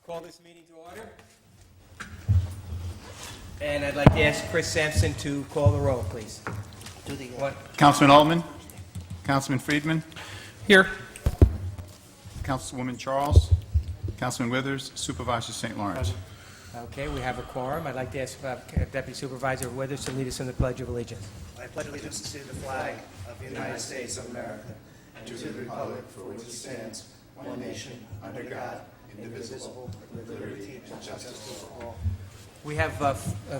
Call this meeting to order. And I'd like to ask Chris Sampson to call the roll, please. Councilman Altman? Councilman Friedman? Here. Councilwoman Charles? Councilman Withers? Supervisor St. Lawrence? Okay, we have a quorum. I'd like to ask Deputy Supervisor Withers to lead us in the Pledge of Allegiance. I pledge allegiance to the flag of the United States of America and to the republic for which it stands, one nation, under God, indivisible, with liberty and justice for all. We have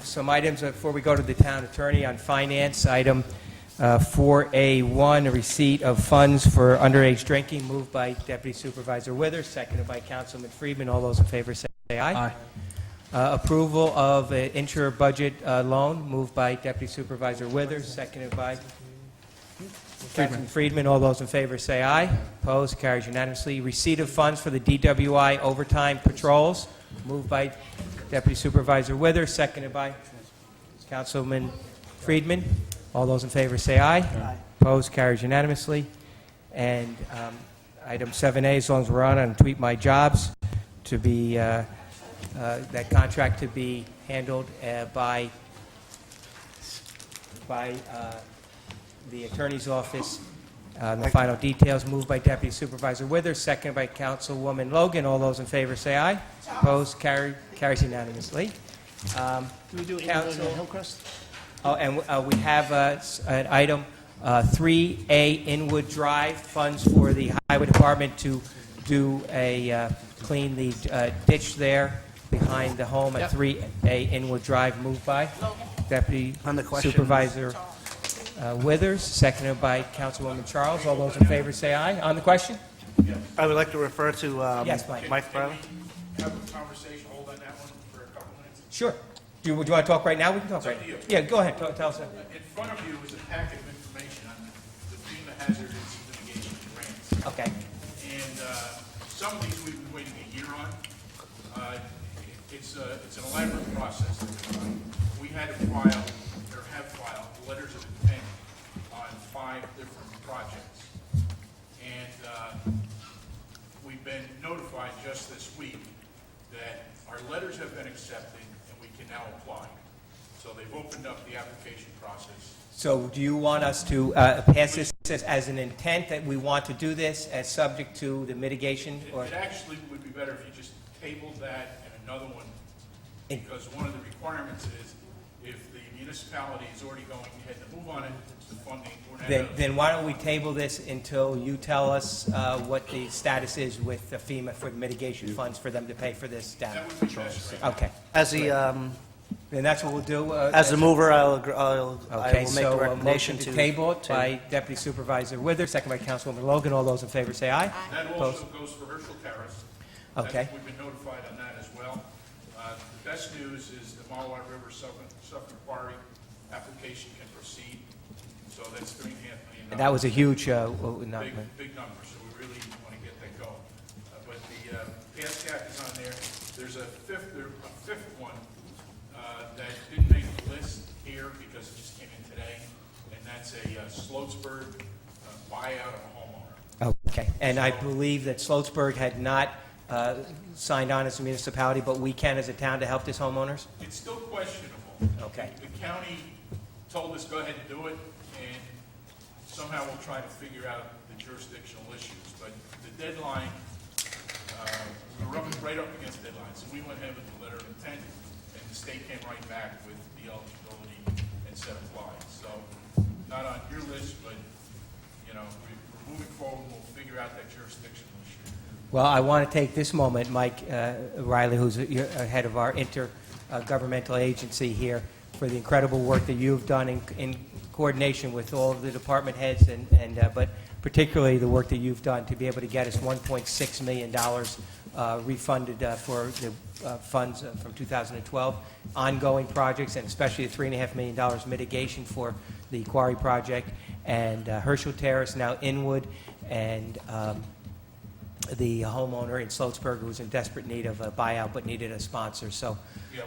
some items before we go to the town attorney on finance. Item 4A1, a receipt of funds for underage drinking, moved by Deputy Supervisor Withers, seconded by Councilman Friedman. All those in favor say aye. Aye. Approval of an intra-budget loan, moved by Deputy Supervisor Withers, seconded by Councilman Friedman. All those in favor say aye. Opposed? Carries unanimously. Receipt of funds for the DWI overtime patrols, moved by Deputy Supervisor Withers, seconded by Councilman Friedman. All those in favor say aye. Aye. Opposed? Carries unanimously. And item 7A, as long as we're on Tweet My Jobs, to be that contract to be handled by the Attorney's Office. The final details, moved by Deputy Supervisor Withers, seconded by Councilwoman Logan. All those in favor say aye. Opposed? Carries unanimously. Do we do Council- Hillcrest? Oh, and we have an item 3A Inwood Drive, funds for the Highway Department to do clean the ditch there behind the home at 3A Inwood Drive, moved by Deputy On the question. Supervisor Withers, seconded by Councilwoman Charles. All those in favor say aye. On the question? I would like to refer to Yes, Mike. Mike Farley. Have a conversation, hold on that one for a couple minutes. Sure. Do you want to talk right now? We can talk right up to now. you. Yeah, go ahead. Tell us. In front of you is a packet of information on the FEMA hazardous mitigation grants. Okay. And some of these we've been waiting a year on. It's an elaborate process. We had to file, or have filed, letters of intent on 5 different projects. And we've been notified just this week that our letters have been accepted and we can now apply. So they've opened up the application process. So do you want us to pass this as an intent that we want to do this as subject to the mitigation? Or It actually would be better if you just tabled that and another one, because one of the requirements is if the municipality is already going ahead to move on it, the funding, we're not. then why don't we table this until you tell us what the status is with the FEMA for the mitigation funds for them to pay for this down? That would be best right now. Okay. As the Then that's what we'll do. as the mover, I will Okay, make so the a recommendation motion to table it by Deputy Supervisor Withers, second by Councilwoman Logan. All those in favor say aye. That Opposed? also goes for Herschel Terrace. Okay. We've been notified on that as well. The best news is the Mallard River Suffolk Quarry application can proceed, so that's $3.5 million. And that was a huge, Big number, so we really want to get that going. But the PSCAP is on there. There's a fifth one that didn't make the list here because it just came in today, and that's a Sloatsburg buyout of a homeowner. Okay, and I believe that Sloatsburg had not signed on as a municipality, but we can as a town to help this homeowners? It's still questionable. Okay. The county told us go ahead and do it, and somehow we'll try to figure out the jurisdictional issues. But the deadline, we were right up against the deadline, so we went ahead with the letter of intent, and the state came right back with the eligibility and said apply. So not on your list, but, you know, we're moving forward, we'll figure out that jurisdictional issue. Well, I want to take this moment, Mike Riley, who's head of our intergovernmental agency here, for the incredible work that you've done in coordination with all of the department heads, but particularly the work that you've done to be able to get us $1.6 million refunded for the funds from 2012, ongoing projects, and especially the $3.5 million mitigation for the quarry project, and Herschel Terrace, now Inwood, and the homeowner in Sloatsburg who was in desperate need of a buyout but needed a sponsor. So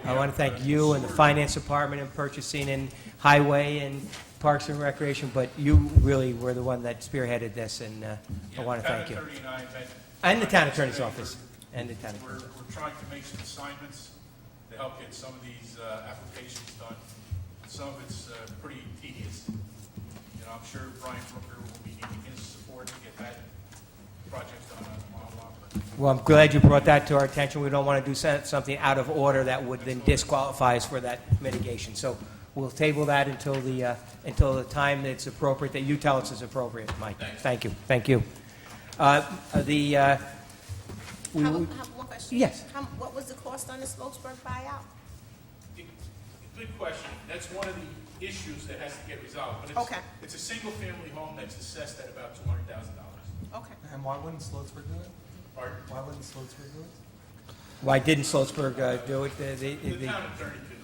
I want to thank you and the Finance Department and Purchasing and Highway and Parks and Recreation, but you really were the one that spearheaded this, and I want to thank you. Town attorney and I met And the Town Attorney's Office. And the town attorney. We're trying to make some assignments to help get some of these applications done. Some of it's pretty tedious. You know, I'm sure Brian Brooker will be needing his support to get that project done on a mile longer. Well, I'm glad you brought that to our attention. We don't want to do something out of order that would then disqualify us for that mitigation. So we'll table that until the time that's appropriate, that you tell us is appropriate, Mike. Thank you. Thank you. One question. Yes. What was the cost on the Smokesburg buyout? Good question. That's one of the issues that has to get resolved. But Okay. it's a single-family home that's assessed at about $200,000. Okay. And why wouldn't Sloatsburg do it? Pardon? Why wouldn't Sloatsburg do it? Why didn't Sloatsburg do it? The town attorney could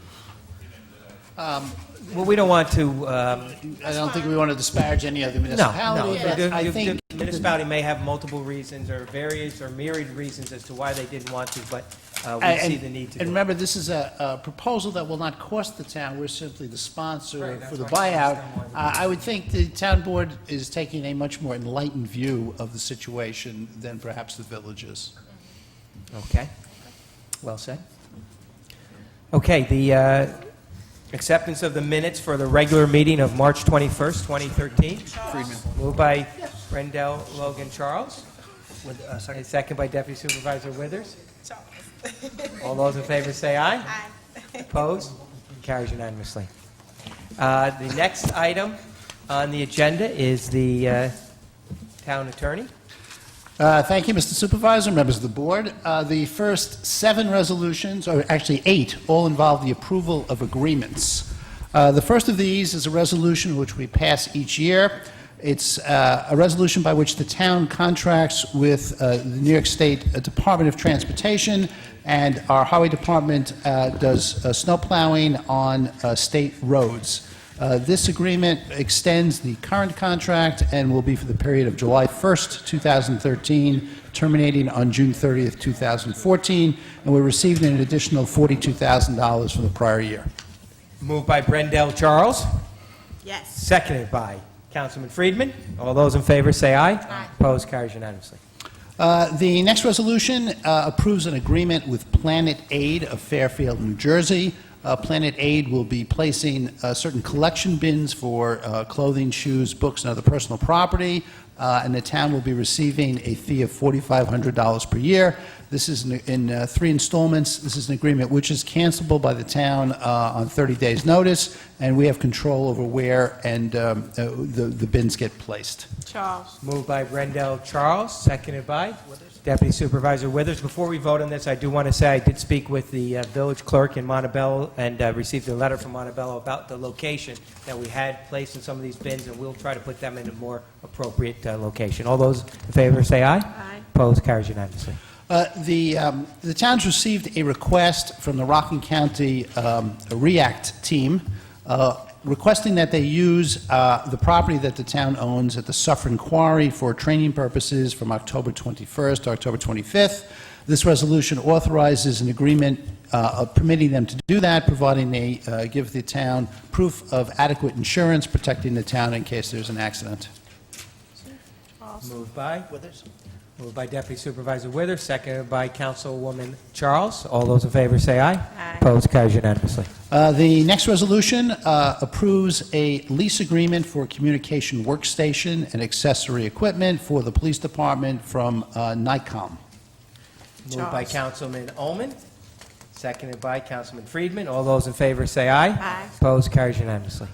get into that. Well, we don't want to. I don't think we want to disparage any of the municipalities, No, but I think the municipality may have multiple reasons or various or myriad reasons as to why they didn't want to, but we see the need to And do it. remember, this is a proposal that will not cost the town. We're simply the sponsor Right, that's for the why I buyout. understand why I would think the town board is taking a much more enlightened view of the situation than perhaps the village is. Okay. Well said. Okay, the acceptance of the minutes for the regular meeting of March 21st, 2013. Friedman. Moved by Rendell Logan Charles. And second by Deputy Supervisor Withers. All those in favor say aye. Aye. Opposed? Carries unanimously. The next item on the agenda is the town attorney. Thank you, Mr. Supervisor, members of the board. The first 7 resolutions, or actually 8, all involve the approval of agreements. The first of these is a resolution which we pass each year. It's a resolution by which the town contracts with the New York State Department of Transportation, and our highway department does snow plowing on state roads. This agreement extends the current contract and will be for the period of July 1st, 2013, terminating on June 30th, 2014, and we received an additional $42,000 from the prior year. Moved by Brendel Charles. Yes. Seconded by Councilman Friedman. All those in favor say aye. Aye. Opposed? Carries unanimously. The next resolution approves an agreement with Planet Aid of Fairfield, New Jersey. Planet Aid will be placing certain collection bins for clothing, shoes, books, and other personal property, and the town will be receiving a fee of $4,500 per year. This is in 3 installments. This is an agreement which is cancelable by the town on 30 days' notice, and we have control over where and the bins get placed. Charles. Moved by Brendel Charles, seconded by Deputy Supervisor Withers. Before we vote on this, I do want to say I did speak with the village clerk in Montebello and received a letter from Montebello about the location that we had placed in some of these bins, and we'll try to put them in a more appropriate location. All those in favor say aye. Aye. Opposed? Carries unanimously. The town's received a request from the Rockland County REACT team requesting that they use the property that the town owns at the Suffern Quarry for training purposes from October 21st to October 25th. This resolution authorizes an agreement permitting them to do that, providing they give the town proof of adequate insurance protecting the town in case there's an accident. Charles. Moved by? Withers. Moved by Deputy Supervisor Withers, seconded by Councilwoman Charles. All those in favor say aye. Aye. Opposed? Carries unanimously. The next resolution approves a lease agreement for a communication workstation and accessory equipment for the police department from NICOM. Moved by Charles. Councilman Ullman, seconded by Councilman Friedman. All those in favor say aye. Aye. Opposed? Carries unanimously.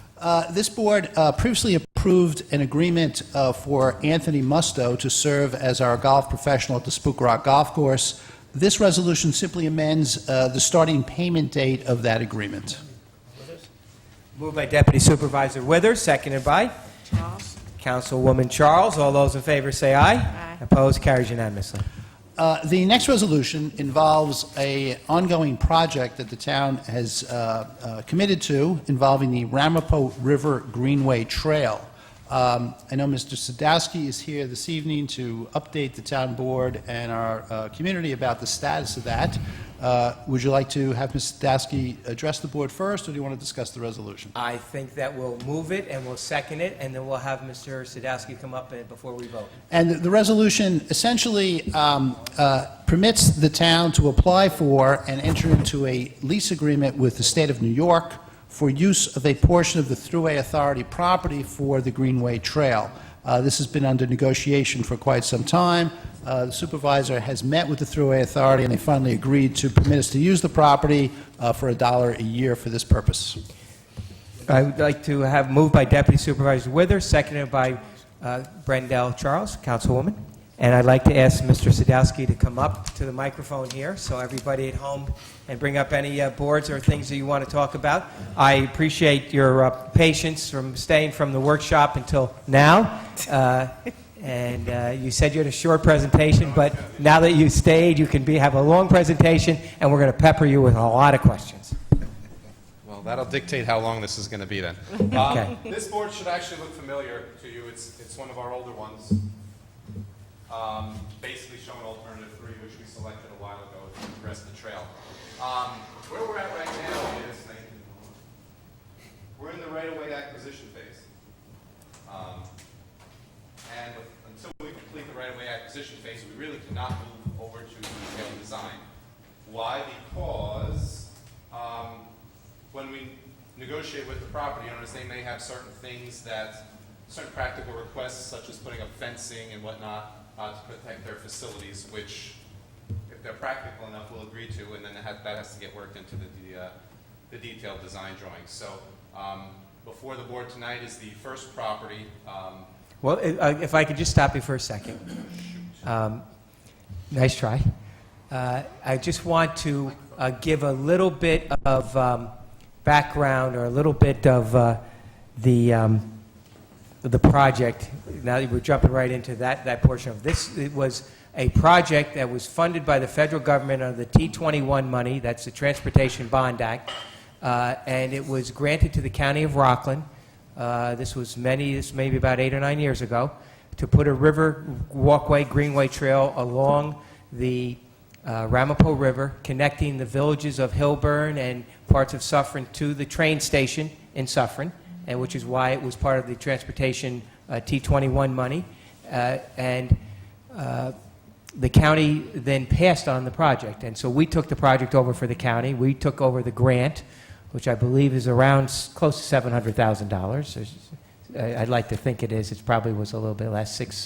This board previously approved an agreement for Anthony Musto to serve as our golf professional at the Spook Rock Golf Course. This resolution simply amends the starting payment date of that agreement. Moved by Deputy Supervisor Withers, seconded by Charles. Councilwoman Charles. All those in favor say aye. Aye. Opposed? Carries unanimously. The next resolution involves an ongoing project that the town has committed to involving the Ramapo River Greenway Trail. I know Mr. Sadowski is here this evening to update the town board and our community about the status of that. Would you like to have Ms. Sadowski address the board first, or do you want to discuss the resolution? I think that we'll move it and we'll second it, and then we'll have Mr. Sadowski come up before we vote. And the resolution essentially permits the town to apply for and enter into a lease agreement with the state of New York for use of a portion of the Thruway Authority property for the Greenway Trail. This has been under negotiation for quite some time. The supervisor has met with the Thruway Authority, and they finally agreed to permit us to use the property for $1 a year for this purpose. I would like to have moved by Deputy Supervisor Withers, seconded by Brendel Charles, Councilwoman. And I'd like to ask Mr. Sadowski to come up to the microphone here so everybody at home and bring up any boards or things that you want to talk about. I appreciate your patience from staying from the workshop until now. And you said you had a short presentation, but now that you stayed, you can have a long presentation, and we're going to pepper you with a lot of questions. Well, that'll dictate how long this is going to be then. Okay. This board should actually look familiar to you. It's one of our older ones. Basically showing alternative 3, which we selected a while ago to address the trail. Where we're at right now is we're in the right-of-way acquisition phase. And until we complete the right-of-way acquisition phase, we really cannot move over to detailed design. Why? Because when we negotiate with the property owners, they may have certain things certain practical requests, such as putting up fencing and whatnot to protect their facilities, which, if they're practical enough, we'll agree to, and then that has to get worked into the detailed design drawings. So before the board tonight is the first property. Well, if I could just stop you for a second. Nice try. I just want to give a little bit of background or a little bit of the project. Now that we're jumping right into that portion of this. It was a project that was funded by the federal government under the T-21 money, that's the Transportation Bond Act, and it was granted to the County of Rockland. This maybe about 8 or 9 years ago, to put a river walkway, greenway trail along the Ramapo River, connecting the villages of Hillburn and parts of Suffern to the train station in Suffern, and which is why it was part of the Transportation T-21 money. The county then passed on the project, and so we took the project over for the county. We took over the grant, which I believe is around close to $700,000. I'd like to think it is. It probably was a little bit less, six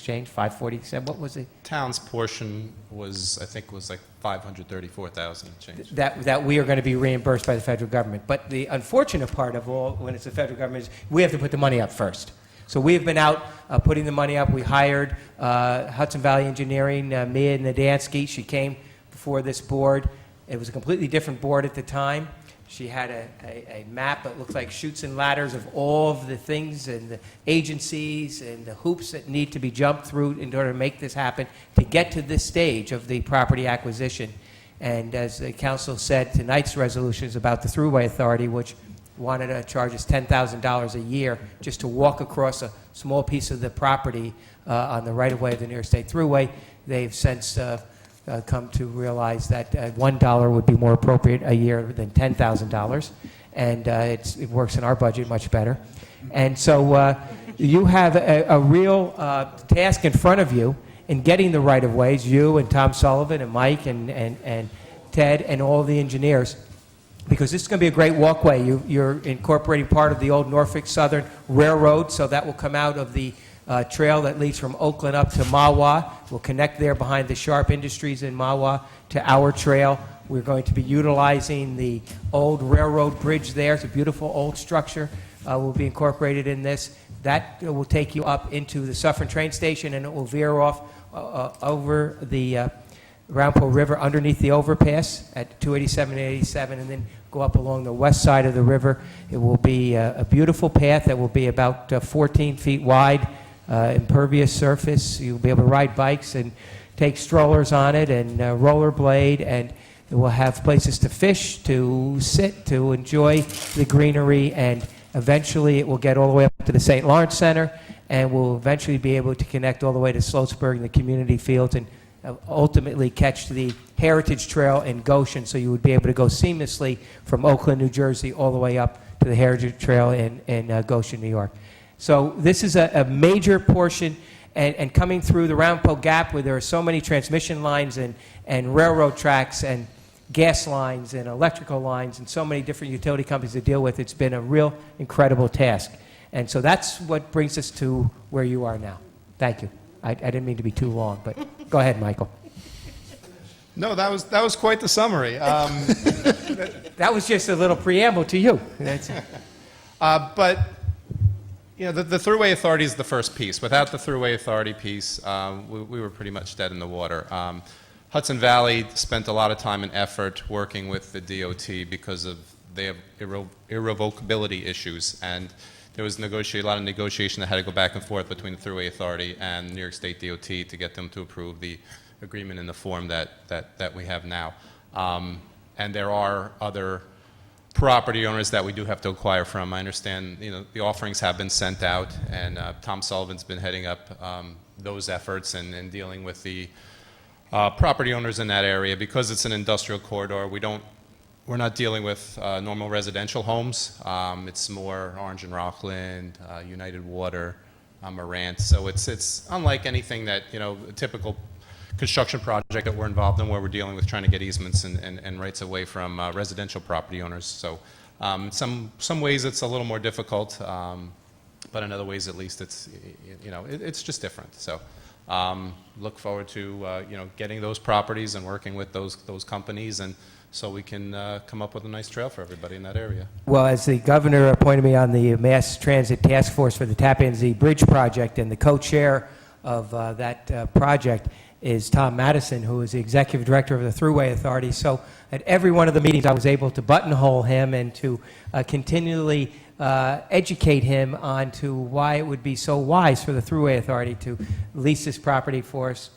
change, 547. What was it? Town's portion was, I think, was like 534,000 change. That we are going to be reimbursed by the federal government. But the unfortunate part of all, when it's the federal government, is we have to put the money up first. So we have been out putting the money up. We hired Hudson Valley Engineering, Mia Nadansky. She came before this board. It was a completely different board at the time. She had a map that looked like chutes and ladders of all of the things and the agencies and the hoops that need to be jumped through in order to make this happen to get to this stage of the property acquisition. And as the council said, tonight's resolution is about the Thruway Authority, which wanted to charge us $10,000 a year just to walk across a small piece of the property on the right-of-way of the New York State Thruway. They've since come to realize that $1 would be more appropriate a year than $10,000, and it works in our budget much better. And so you have a real task in front of you in getting the right-of-ways, you and Tom Sullivan and Mike and Ted and all the engineers, because this is going to be a great walkway. You're incorporating part of the old Norfolk Southern Railroad, so that will come out of the trail that leads from Oakland up to Mahwah. We'll connect there behind the Sharp Industries in Mahwah to our trail. We're going to be utilizing the old railroad bridge there. It's a beautiful old structure. Will be incorporated in this. That will take you up into the Suffern train station, and it will veer off over the Ramapo River underneath the overpass at 287 and 87, and then go up along the west side of the river. It will be a beautiful path that will be about 14 feet wide, impervious surface. You'll be able to ride bikes and take strollers on it and rollerblade, and it will have places to fish, to sit, to enjoy the greenery, and eventually it will get all the way up to the St. Lawrence Center, and we'll eventually be able to connect all the way to Sloatsburg and the community fields, and ultimately catch the Heritage Trail in Goshen, so you would be able to go seamlessly from Oakland, New Jersey, all the way up to the Heritage Trail in Goshen, New York. So this is a major portion, and coming through the Ramapo Gap, where there are so many transmission lines and railroad tracks and gas lines and electrical lines and so many different utility companies to deal with, it's been a real incredible task. And so that's what brings us to where you are now. Thank you. I didn't mean to be too long, but go ahead, Michael. No, that was quite the summary. That was just a little preamble to you. That's it. But you know, the Thruway Authority is the first piece. Without the Thruway Authority piece, we were pretty much dead in the water. Hudson Valley spent a lot of time and effort working with the DOT because of they have irrevocability issues, and there was a lot of negotiation that had to go back and forth between the Thruway Authority and New York State DOT to get them to approve the agreement in the form that we have now. And there are other property owners that we do have to acquire from. I understand, you know, the offerings have been sent out, and Tom Sullivan's been heading up those efforts and dealing with the property owners in that area. Because it's an industrial corridor, we're not dealing with normal residential homes. It's more Orange and Rockland, United Water, Morant. So it's unlike anything that, you know, a typical construction project that we're involved in, where we're dealing with trying to get easements and rights away from residential property owners. So some ways it's a little more difficult, but in other ways at least it's, you know, it's just different. So look forward to you know, getting those properties and working with those companies, and so we can come up with a nice trail for everybody in that area. Well, as the governor appointed me on the Mass Transit Task Force for the Tappan Zee Bridge project, and the co-chair of that project is Tom Madison, who is the executive director of the Thruway Authority. So at every one of the meetings, I was able to buttonhole him and to continually educate him on to why it would be so wise for the Thruway Authority to lease this property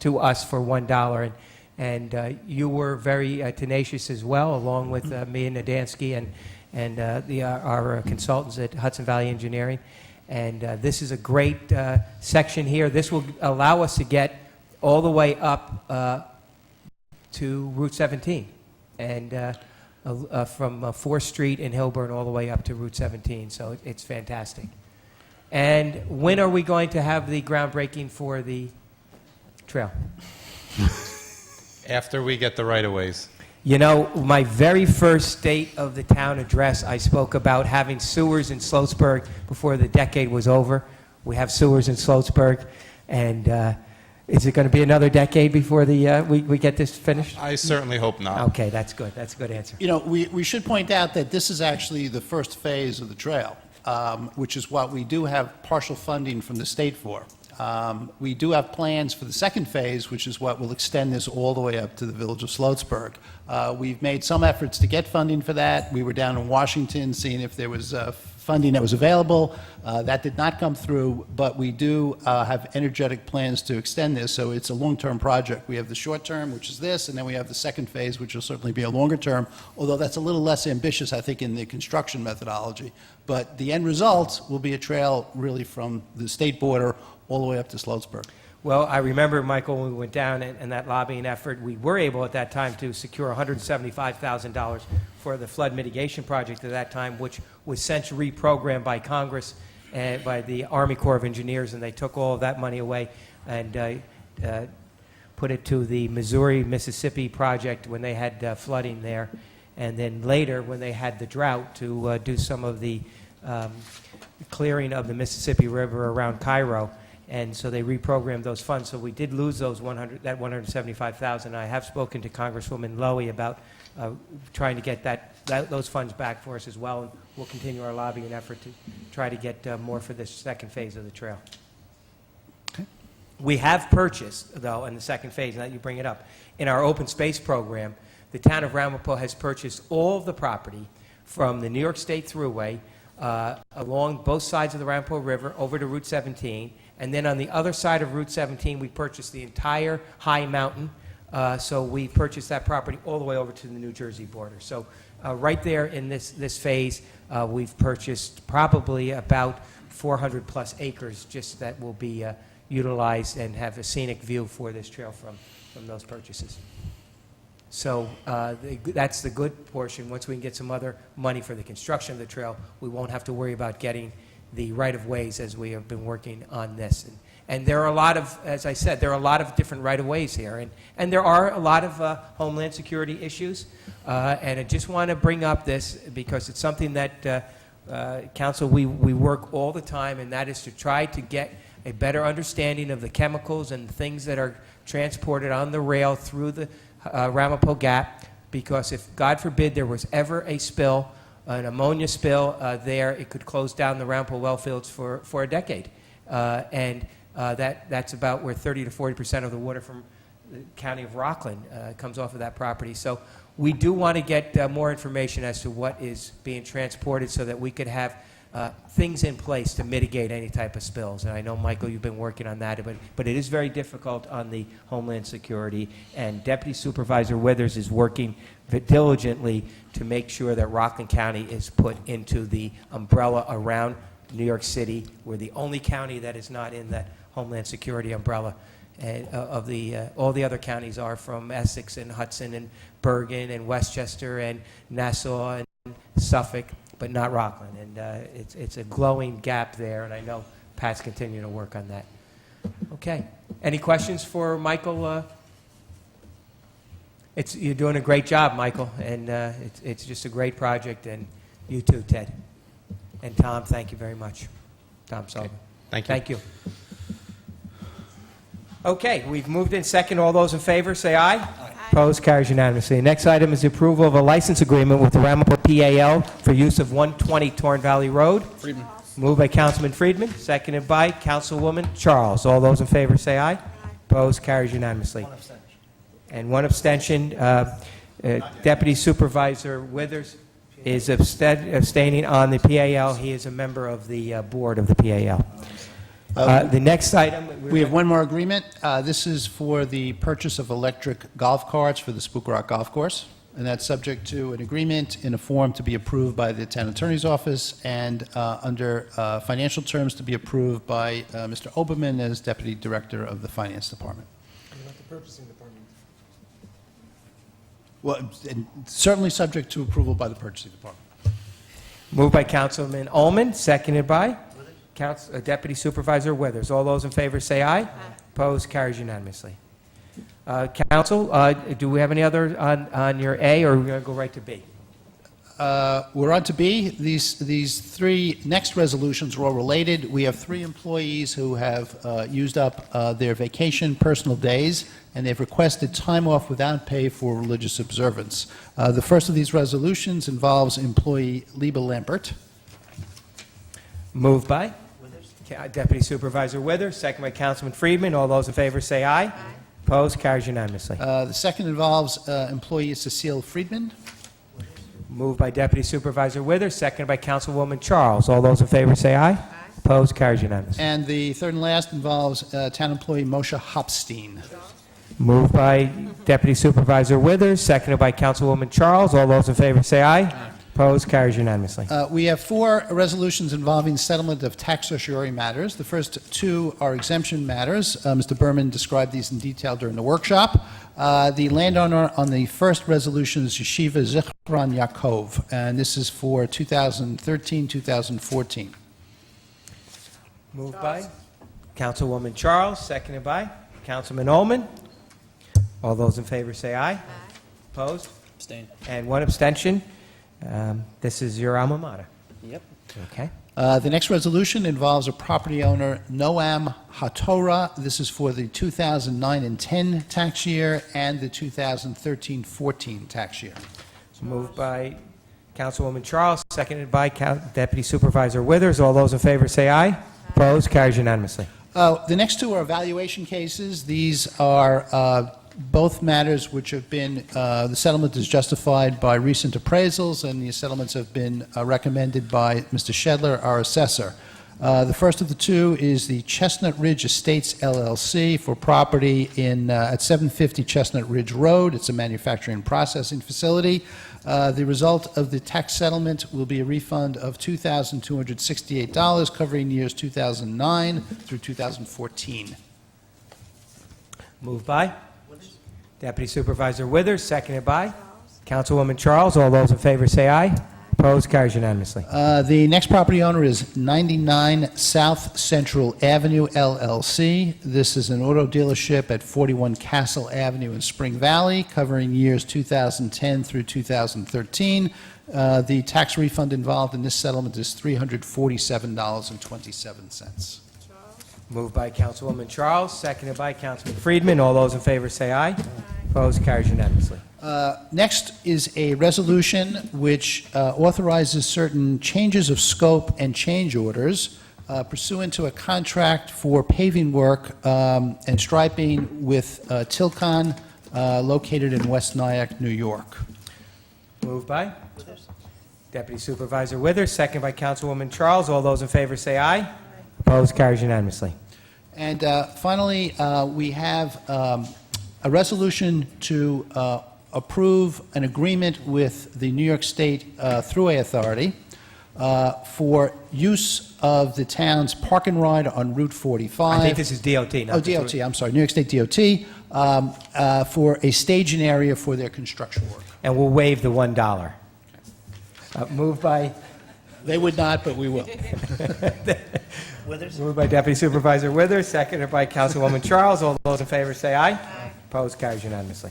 to us for $1. And you were very tenacious as well, along with me and Nadansky and our consultants at Hudson Valley Engineering. And this is a great section here. This will allow us to get all the way up to Route 17, and from 4th Street in Hilburn all the way up to Route 17. So it's fantastic. And when are we going to have the groundbreaking for the trail? After we get the right-of-ways. You know, my very first State of the Town address, I spoke about having sewers in Sloatsburg before the decade was over. We have sewers in Sloatsburg, and is it going to be another decade before we get this finished? I certainly hope not. Okay, that's good. That's a good answer. You know, we should point out that this is actually the first phase of the trail, which is what we do have partial funding from the state for. We do have plans for the second phase, which is what will extend this all the way up to the village of Sloatsburg. We've made some efforts to get funding for that. We were down in Washington seeing if there was funding that was available. That did not come through, but we do have energetic plans to extend this, so it's a long-term project. We have the short term, which is this, and then we have the second phase, which will certainly be a longer term, although that's a little less ambitious, I think, in the construction methodology. But the end result will be a trail really from the state border all the way up to Sloatsburg. Well, I remember, Michael, when we went down in that lobbying effort, we were able at that time to secure $175,000 for the flood mitigation project at that time, which was since reprogrammed by Congress and by the Army Corps of Engineers, and they took all of that money away and put it to the Missouri-Mississippi project when they had flooding there, and then later when they had the drought to do some of the clearing of the Mississippi River around Cairo. And so they reprogrammed those funds. So we did lose those that $175,000. I have spoken to Congresswoman Lowy about trying to get those funds back for us as well. And we'll continue our lobbying effort to try to get more for this second phase of the trail. Okay. We have purchased, though, in the second phase, now that you bring it up, in our open space program, the town of Ramapo has purchased all of the property from the New York State Thruway along both sides of the Ramapo River over to Route 17. And then on the other side of Route 17, we purchased the entire high mountain. So we purchased that property all the way over to the New Jersey border. So right there in this phase, we've purchased probably about 400 plus acres just that will be utilized and have a scenic view for this trail from those purchases. So that's the good portion. Once we can get some other money for the construction of the trail, we won't have to worry about getting the right-of-ways as we have been working on this. And there are a lot of, as I said, there are a lot of different right-of-ways here. And there are a lot of Homeland Security issues. And I just want to bring up this because it's something that, Council, we work all the time, and that is to try to get a better understanding of the chemicals and things that are transported on the rail through the Ramapo Gap, because if, God forbid, there was ever a spill, an ammonia spill there, it could close down the Ramapo well fields for a decade. That's about where 30 to 40% of the water from the county of Rockland comes off of that property. So we do want to get more information as to what is being transported so that we could have things in place to mitigate any type of spills. And I know, Michael, you've been working on that, but it is very difficult on the Homeland Security, and Deputy Supervisor Withers is working diligently to make sure that Rockland County is put into the umbrella around New York City. We're the only county that is not in that Homeland Security umbrella. And all the other counties are, from Essex and Hudson and Bergen and Westchester and Nassau and Suffolk, but not Rockland. And it's a glowing gap there, and I know Pat's continuing to work on that. Okay. Any questions for Michael? You're doing a great job, Michael, and it's just a great project, and you too, Ted. And Tom, thank you very much. Tom Sullivan. Thank you. Thank you. Okay, we've moved in second. All those in favor, say aye. Aye. Opposed, carries unanimously. Next item is the approval of a license agreement with the Ramapo PAL for use of 120 Torn Valley Road. Friedman. Moved by Councilman Friedman, seconded by Councilwoman Charles. All those in favor, say aye. Opposed, carries unanimously. One abstention. And one abstention. Deputy Supervisor Withers is abstaining on the PAL. He is a member of the board of the PAL. The next item... We have one more agreement. This is for the purchase of electric golf carts for the Spook Rock Golf Course, and that's subject to an agreement in a form to be approved by the Town Attorney's Office and under financial terms to be approved by Mr. Oberman as Deputy Director of the Finance Department. What about the purchasing department? Well, and certainly subject to approval by the Purchasing Department. Moved by Councilman Ullman, seconded by Deputy Supervisor Withers. All those in favor say aye. Aye. Opposed, carries unanimously. Council, do we have any other on your A, or are we going to go right to B? We're on to B. These three next resolutions are all related. We have three employees who have used up their vacation personal days, and they've requested time off without pay for religious observance. The first of these resolutions involves employee Liba Lambert. Moved by Deputy Supervisor Withers, second by Councilman Friedman. All those in favor say aye. Aye. Opposed, carries unanimously. The second involves employee Cecile Friedman. Moved by Deputy Supervisor Withers, seconded by Councilwoman Charles. All those in favor say aye. Aye. Opposed, carries unanimously. And the third and last involves town employee Moshe Hopstein. Moved by Deputy Supervisor Withers, seconded by Councilwoman Charles. All those in favor say aye. Aye. Opposed, carries unanimously. We have four resolutions involving settlement of tax certiorari matters. The first two are exemption matters. Mr. Berman described these in detail during the workshop. The landowner on the first resolution is Yeshiva Zichron Yaakov, and this is for 2013-2014. Moved by Councilwoman Charles, seconded by Councilman Ullman. All those in favor say aye. Aye. Opposed? Abstain. And one abstention. This is your alma mater. Yep. Okay. The next resolution involves a property owner, Noam HaTorah. This is for the 2009 and 10 tax year and the 2013-14 tax year. Moved by Councilwoman Charles, seconded by Deputy Supervisor Withers. All those in favor say aye. Aye. Opposed? Carries unanimously. The next two are evaluation cases. These are both matters which have been, the settlement is justified by recent appraisals, and the settlements have been recommended by Mr. Shedler, our assessor. The first of the two is the Chestnut Ridge Estates LLC for property at 750 Chestnut Ridge Road. It's a manufacturing and processing facility. The result of the tax settlement will be a refund of $2,268 covering years 2009 through 2014. Moved by Deputy Supervisor Withers, seconded by Councilwoman Charles. All those in favor say aye. Opposed? Carries unanimously. The next property owner is 99 South Central Avenue, LLC. This is an auto dealership at 41 Castle Avenue in Spring Valley, covering years 2010 through 2013. The tax refund involved in this settlement is $347.27. Moved by Councilwoman Charles, seconded by Councilman Friedman. All those in favor say aye. Opposed? Carries unanimously. Next is a resolution which authorizes certain changes of scope and change orders pursuant to a contract for paving work and striping with Tilcon, located in West Nyack, New York. Moved by Deputy Supervisor Withers, seconded by Councilwoman Charles. All those in favor say aye. Opposed? Carries unanimously. And finally, we have a resolution to approve an agreement with the New York State Thruway Authority for use of the town's park and ride on Route 45. I think this is DOT, not the DOT, I'm sorry, New York State DOT, for a staging area for their construction work. And we'll waive the $1. Moved by They would not, but we will. Withers? Moved by Deputy Supervisor Withers, seconded by Councilwoman Charles. All those in favor say aye. Opposed? Carries unanimously.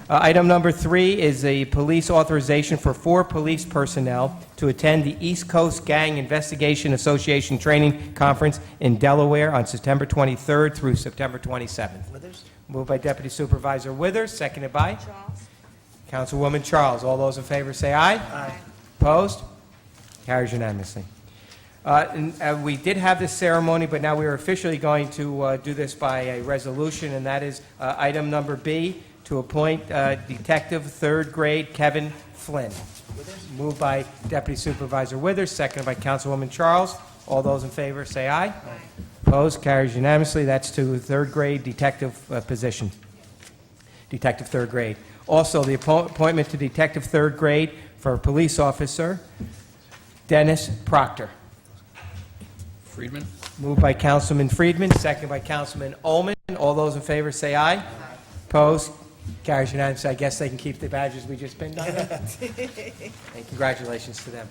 Item number 3 is a police authorization for 4 police personnel to attend the East Coast Gang Investigation Association Training Conference in Delaware on September 23rd through September 27th. Withers? Moved by Deputy Supervisor Withers, seconded by Charles. Councilwoman Charles. All those in favor say aye. Aye. Opposed? Carries unanimously. We did have this ceremony, but now we are officially going to do this by a resolution, and that is item number B, to appoint Detective 3rd Grade Kevin Flynn. Moved by Deputy Supervisor Withers, seconded by Councilwoman Charles. All those in favor say aye. Opposed? Carries unanimously. That's to 3rd grade detective position. Detective 3rd grade. Also, the appointment to Detective 3rd grade for police officer Dennis Proctor. Friedman? Moved by Councilman Friedman, seconded by Councilman Ullman. All those in favor say aye. Opposed? Carries unanimously. I guess they can keep the badges we just pinned on them. And congratulations to them.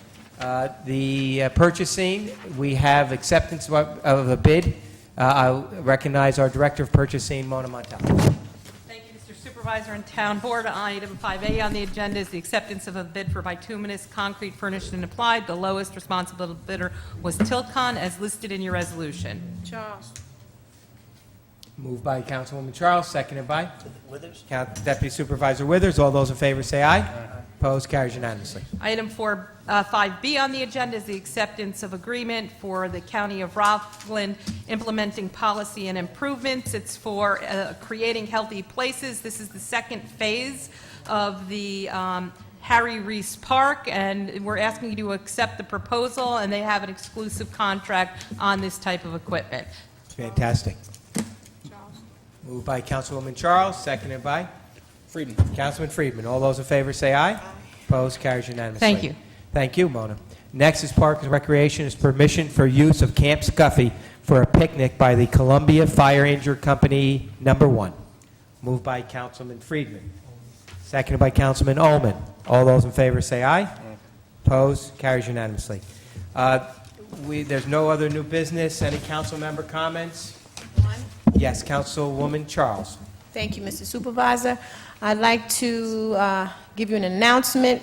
The purchasing, we have acceptance of a bid. I'll recognize our Director of Purchasing, Mona Montel. Thank you, Mr. Supervisor and Town Board. Item 5A on the agenda is the acceptance of a bid for bituminous concrete furnished and applied. The lowest responsible bidder was Tilcon, as listed in your resolution. Charles. Moved by Councilwoman Charles, seconded by Withers? Deputy Supervisor Withers. All those in favor say aye. Opposed? Carries unanimously. Item 5B on the agenda is the acceptance of agreement for the County of Rockland implementing policy and improvements. It's for creating healthy places. This is the second phase of the Harry Reese Park, and we're asking you to accept the proposal, and they have an exclusive contract on this type of equipment. Fantastic. Charles. Moved by Councilwoman Charles, seconded by Friedman. Councilman Friedman. All those in favor say aye. Opposed? Carries unanimously. Thank you. Thank you, Mona. Next is Parks and Recreation is permission for use of Camp Scuffy for a picnic by the Columbia Fire Injured Company Number 1. Moved by Councilman Friedman. Seconded by Councilman Ullman. All those in favor say aye. Opposed? Carries unanimously. There's no other new business. Any council member comments? One. Yes, Councilwoman Charles. Thank you, Mr. Supervisor. I'd like to give you an announcement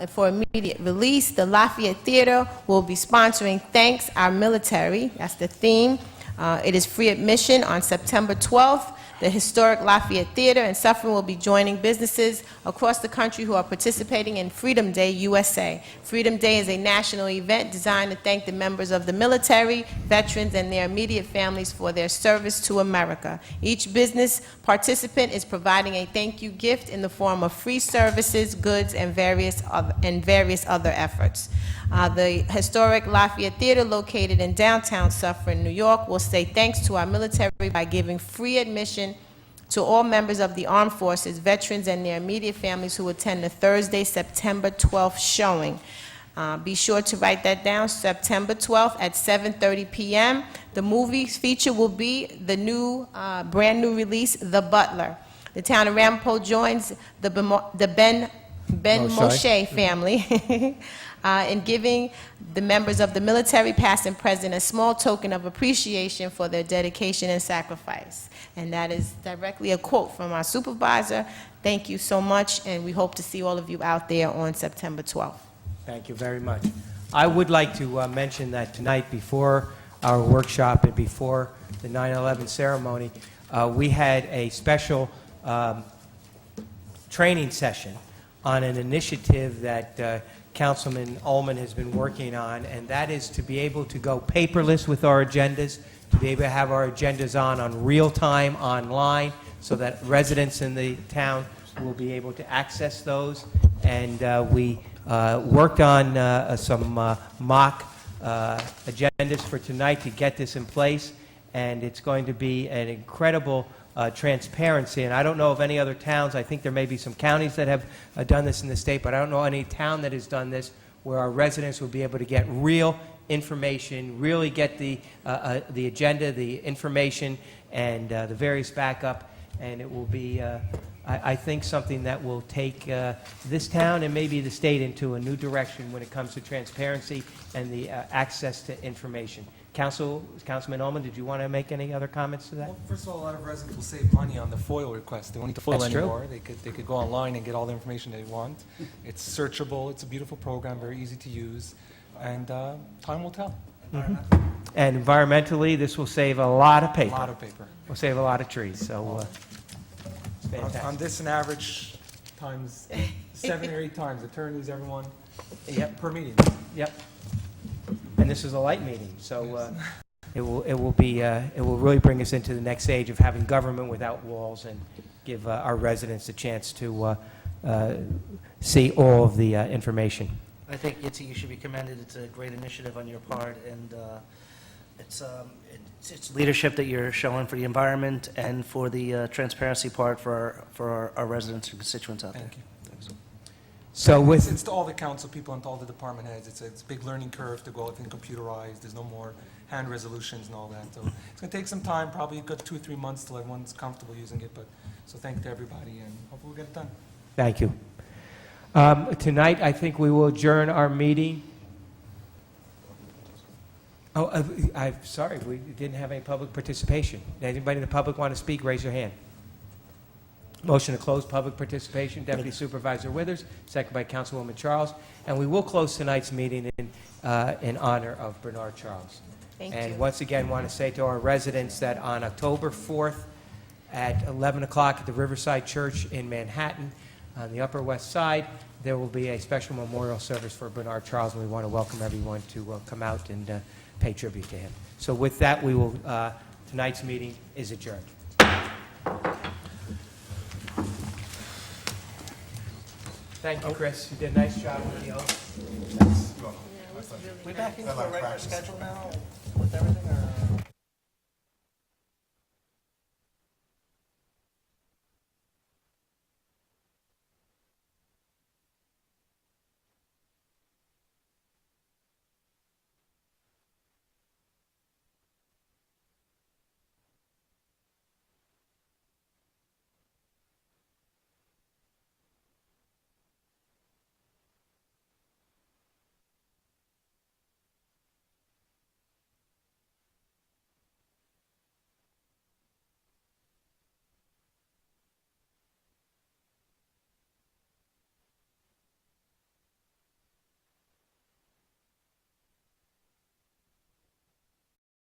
for immediate release. The Lafayette Theater will be sponsoring Thanks Our Military. That's the theme. It is free admission on September 12th. The historic Lafayette Theater and Suffern will be joining businesses across the country who are participating in Freedom Day USA. Freedom Day is a national event designed to thank the members of the military, veterans, and their immediate families for their service to America. Each business participant is providing a thank you gift in the form of free services, goods, and various other efforts. The historic Lafayette Theater, located in downtown Suffern, New York, will say thanks to our military by giving free admission to all members of the armed forces, veterans, and their immediate families who attend the Thursday, September 12th showing. Be sure to write that down, September 12th at 7:30 p.m. The movie feature will be the brand new release, The Butler. The town of Ramapo joins the Ben Moshe family in giving the members of the military, past and present, a small token of appreciation for their dedication and sacrifice. And that is directly a quote from our supervisor. Thank you so much, and we hope to see all of you out there on September 12th. Thank you very much. I would like to mention that tonight, before our workshop and before the 9/11 ceremony, we had a special training session on an initiative that Councilman Ullman has been working on, and that is to be able to go paperless with our agendas, to be able to have our agendas on real time online, so that residents in the town will be able to access those. And we worked on some mock agendas for tonight to get this in place, and it's going to be an incredible transparency. And I don't know of any other towns. I think there may be some counties that have done this in the state, but I don't know any town that has done this where our residents will be able to get real information, really get the agenda, the information, and the various backup. And it will be, I think, something that will take this town and maybe the state into a new direction when it comes to transparency and the access to information. Councilman Ullman, did you want to make any other comments to that? Well, first of all, a lot of residents will save money on the FOIL request. They won't need to FOIL That's true. anymore. They could go online and get all the information they want. It's searchable. It's a beautiful program, very easy to use, and time will tell. And environmentally, this will save a lot of A paper. lot of paper. Will save a lot of trees, so it's fantastic. On this, an average times 7 or 8 times, attorneys, everyone, Yep. per meeting. Yep. And this is a light meeting, so it will really bring us into the next stage of having government without walls and give our residents a chance to see all of the information. I think, Yitzi, you should be commended. It's a great initiative on your part, and it's leadership that you're showing for the environment and for the transparency part for our residents and constituents out there. Thank you. Thanks. So with It's to all the council people and to all the department heads. It's a big learning curve to go everything computerized. There's no more hand resolutions and all that. So it's going to take some time, probably a good 2 or 3 months till everyone's comfortable using it. But so thank you to everybody, and hopefully we'll get it done. Thank you. Tonight, I think we will adjourn our meeting. Oh, I'm sorry, we didn't have any public participation. Anybody in the public want to speak, raise your hand. Motion to close public participation, Deputy Supervisor Withers, second by Councilwoman Charles. And we will close tonight's meeting in honor of Bernard Charles. Thank And you. once again, want to say to our residents that on October 4th at 11 o'clock at the Riverside Church in Manhattan, on the Upper West Side, there will be a special memorial service for Bernard Charles, and we want to welcome everyone to come out and pay tribute to him. So with that, we will, tonight's meeting is adjourned. Thank you, Chris. You did a nice job with the oath. We back into a regular schedule now with everything, or?